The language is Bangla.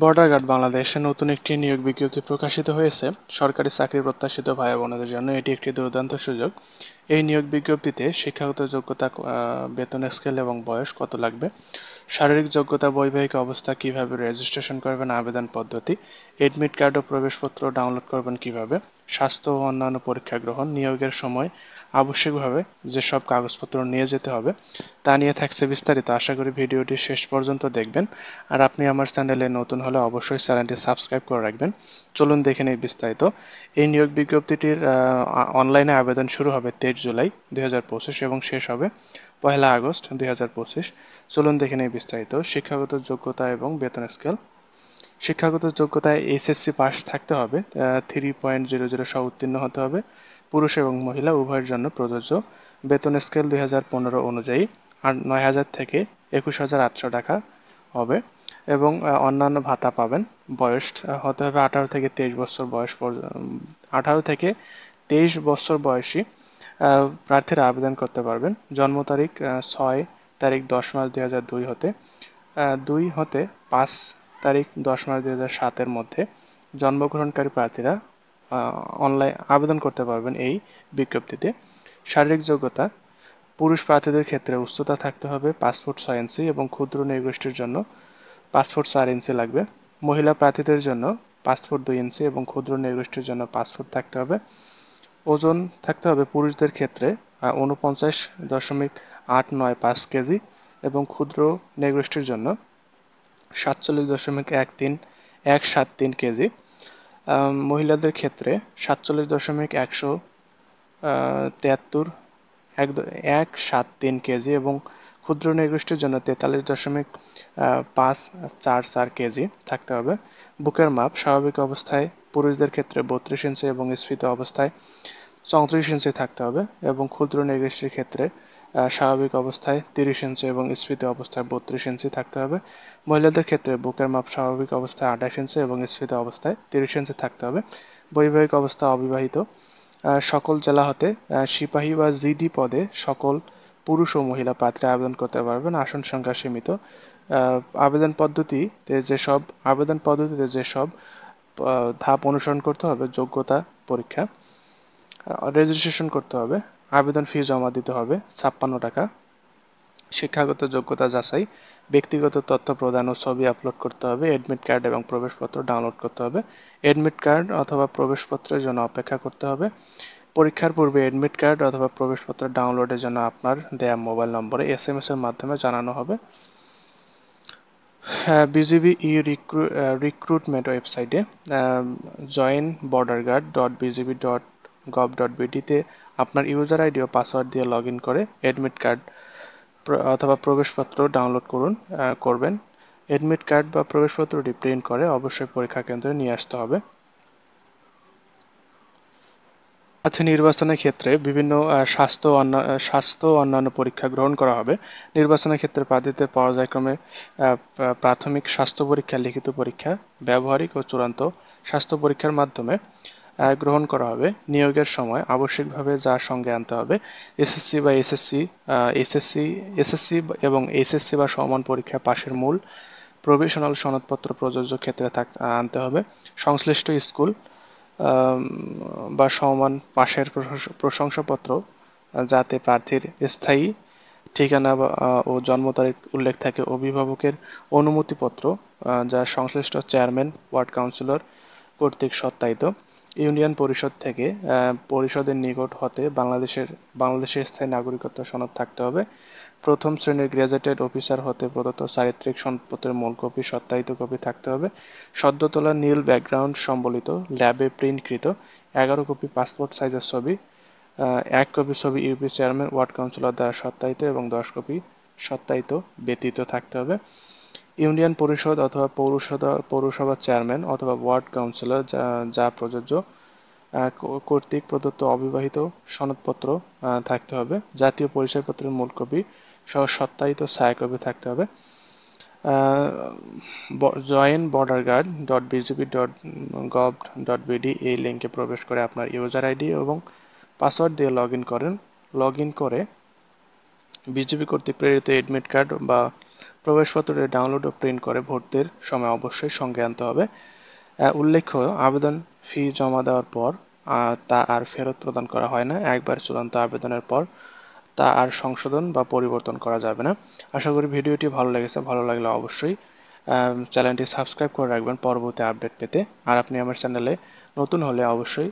বর্ডার গার্ড বাংলাদেশে নতুন একটি নিয়োগ বিজ্ঞপ্তি প্রকাশিত হয়েছে। সরকারি চাকরি প্রত্যাশিত ভাই বোনদের জন্য এটি একটি দুর্দান্ত সুযোগ। এই নিয়োগ বিজ্ঞপ্তিতে শিক্ষাগত যোগ্যতা, বেতন স্কেল এবং বয়স কত লাগবে, শারীরিক যোগ্যতা, বৈবাহিক অবস্থা, কিভাবে রেজিস্ট্রেশন করবেন, আবেদন পদ্ধতি, এডমিট কার্ড ও প্রবেশপত্র ডাউনলোড করবেন কিভাবে, স্বাস্থ্য ও অন্যান্য পরীক্ষা গ্রহণ, নিয়োগের সময় আবশ্যিকভাবে যেসব কাগজপত্র নিয়ে যেতে হবে তা নিয়ে থাকছে বিস্তারিত। আশা করি ভিডিওটি শেষ পর্যন্ত দেখবেন। আর আপনি আমার চ্যানেলে নতুন হলে অবশ্যই চ্যানেলটি সাবস্ক্রাইব করে রাখবেন। চলুন দেখে নিই বিস্তারিত। এই নিয়োগ বিজ্ঞপ্তিটির অনলাইনে আবেদন শুরু হবে 23 জুলাই 2025 এবং শেষ হবে 1 আগস্ট 2025। চলুন দেখে নিই বিস্তারিত। শিক্ষাগত যোগ্যতা এবং বেতন স্কেল। শিক্ষাগত যোগ্যতায় এইচএসসি পাস থাকতে হবে, 3.00 সহ উত্তীর্ণ হতে হবে। পুরুষ এবং মহিলা উভয়ের জন্য প্রযোজ্য। বেতন স্কেল 2015 অনুযায়ী 9,000 থেকে 21,800 টাকা হবে এবং অন্যান্য ভাতা পাবেন। বয়স হতে হবে 18 থেকে 23 বছর বয়স 18 থেকে 23 বছর বয়সী প্রার্থীরা আবেদন করতে পারবেন। জন্ম তারিখ 6 তারিখ 10 মাস 2002 হতে 2 হতে 5 তারিখ 10 মাস 2007-এর মধ্যে জন্মগ্রহণকারী প্রার্থীরা অনলাইন আবেদন করতে পারবেন এই বিজ্ঞপ্তিতে। শারীরিক যোগ্যতা: পুরুষ প্রার্থীদের ক্ষেত্রে উচ্চতা থাকতে হবে 5 ফুট 6 ইঞ্চি এবং ক্ষুদ্র নৃগোষ্ঠীর জন্য 5 ফুট 4 ইঞ্চি লাগবে। মহিলা প্রার্থীদের জন্য 5 ফুট 2 ইঞ্চি এবং ক্ষুদ্র নৃগোষ্ঠীর জন্য 5 ফুট থাকতে হবে। ওজন থাকতে হবে পুরুষদের ক্ষেত্রে 49.895 কেজি এবং ক্ষুদ্র নৃগোষ্ঠীর জন্য 47.173 কেজি। মহিলাদের ক্ষেত্রে 47.173 কেজি এবং ক্ষুদ্র নৃগোষ্ঠীর জন্য 43.544 কেজি থাকতে হবে। বুকের মাপ স্বাভাবিক অবস্থায় পুরুষদের ক্ষেত্রে 32 ইঞ্চি এবং স্ফীত অবস্থায় 34 ইঞ্চি থাকতে হবে এবং ক্ষুদ্র নৃগোষ্ঠীর ক্ষেত্রে স্বাভাবিক অবস্থায় 30 ইঞ্চি এবং স্ফীত অবস্থায় 32 ইঞ্চি থাকতে হবে। মহিলাদের ক্ষেত্রে বুকের মাপ স্বাভাবিক অবস্থায় 28 ইঞ্চি এবং স্ফীত অবস্থায় 30 ইঞ্চি থাকতে হবে। বৈবাহিক অবস্থা অবিবাহিত। সকল জেলা হতে সিপাহী বা জিডি পদে সকল পুরুষ ও মহিলা প্রার্থীরা আবেদন করতে পারবেন। আসন সংখ্যা সীমিত। আবেদন পদ্ধতিতে যেসব ধাপ অনুসরণ করতে হবে: যোগ্যতা পরীক্ষা, রেজিস্ট্রেশন করতে হবে, আবেদন ফি জমা দিতে হবে 56 টাকা, শিক্ষাগত যোগ্যতা যাচাই, ব্যক্তিগত তথ্য প্রদান ও ছবি আপলোড করতে হবে, এডমিট কার্ড এবং প্রবেশপত্র ডাউনলোড করতে হবে। এডমিট কার্ড অথবা প্রবেশপত্রের জন্য অপেক্ষা করতে হবে। পরীক্ষার পূর্বে এডমিট কার্ড অথবা প্রবেশপত্র ডাউনলোডের জন্য আপনার দেয়া মোবাইল নম্বরে SMS এর মাধ্যমে জানানো হবে। বিজিবি রিক্রুটমেন্ট ওয়েবসাইটে joinborderguard.bgb.gov.bd-তে আপনার ইউজার আইডি ও পাসওয়ার্ড দিয়ে লগ ইন করে এডমিট কার্ড অথবা প্রবেশপত্র ডাউনলোড করবেন। এডমিট কার্ড বা প্রবেশপত্রটি প্রিন্ট করে অবশ্যই পরীক্ষা কেন্দ্রে নিয়ে আসতে হবে। প্রার্থী নির্বাচনের ক্ষেত্রে বিভিন্ন স্বাস্থ্য ও অন্যান্য পরীক্ষা গ্রহণ করা হবে। নির্বাচনের ক্ষেত্রে প্রার্থীদের পর্যায়ক্রমে প্রাথমিক স্বাস্থ্য পরীক্ষা, লিখিত পরীক্ষা, ব্যবহারিক ও চূড়ান্ত স্বাস্থ্য পরীক্ষার মাধ্যমে গ্রহণ করা হবে। নিয়োগের সময় আবশ্যিকভাবে যা সঙ্গে আনতে হবে: এসএসসি এবং এইচএসসি বা সমমান পরীক্ষা পাশের মূল প্রভিশনাল সনদপত্র প্রযোজ্য ক্ষেত্রে আনতে হবে। সংশ্লিষ্ট স্কুল বা সমমান পাশের প্রশংসাপত্র যাতে প্রার্থীর স্থায়ী ঠিকানা ও জন্ম তারিখ উল্লেখ থাকে। অভিভাবকের অনুমতিপত্র যা সংশ্লিষ্ট চেয়ারম্যান, ওয়ার্ড কাউন্সিলর কর্তৃক সত্যায়িত। ইউনিয়ন পরিষদ থেকে পরিষদের নিকট হতে বাংলাদেশের স্থায়ী নাগরিকত্ব সনদ থাকতে হবে। প্রথম শ্রেণীর গ্র্যাজুয়েটেড অফিসার হতে প্রদত্ত চারিত্রিক সনদপত্রের মূল কপি, সত্যায়িত কপি থাকতে হবে। সদ্য তোলা নীল ব্যাকগ্রাউন্ড সম্বলিত ল্যাবে প্রিন্টকৃত 11 কপি পাসপোর্ট সাইজের ছবি, 1 কপি ছবি ইউপি চেয়ারম্যান, ওয়ার্ড কাউন্সিলর দ্বারা সত্যায়িত এবং 10 কপি সত্যায়িত ব্যতীত থাকতে হবে। ইউনিয়ন পরিষদ অথবা পৌরসভার চেয়ারম্যান অথবা ওয়ার্ড কাউন্সিলর যা প্রযোজ্য কর্তৃক প্রদত্ত অবিবাহিত সনদপত্র থাকতে হবে। জাতীয় পরিচয়পত্রের মূল কপি সহ সত্যায়িত ছায়াকপি থাকতে হবে। joinborderguard.bgb.gov.bd এই লিঙ্কে প্রবেশ করে আপনার ইউজার আইডি এবং পাসওয়ার্ড দিয়ে লগ ইন করে বিজিবি কর্তৃক প্রেরিত এডমিট কার্ড বা প্রবেশপত্রটি ডাউনলোড ও প্রিন্ট করে ভর্তির সময় অবশ্যই সঙ্গে আনতে হবে। উল্লেখ্য, আবেদন ফি জমা দেওয়ার পর তা আর ফেরত প্রদান করা হয় না। একবার চূড়ান্ত আবেদনের পর তা আর সংশোধন বা পরিবর্তন করা যাবে না। আশা করি ভিডিওটি ভালো লেগেছে। ভালো লাগলে অবশ্যই চ্যানেলটি সাবস্ক্রাইব করে রাখবেন পরবর্তী আপডেট পেতে। আর আপনি আমার চ্যানেলে নতুন হলে অবশ্যই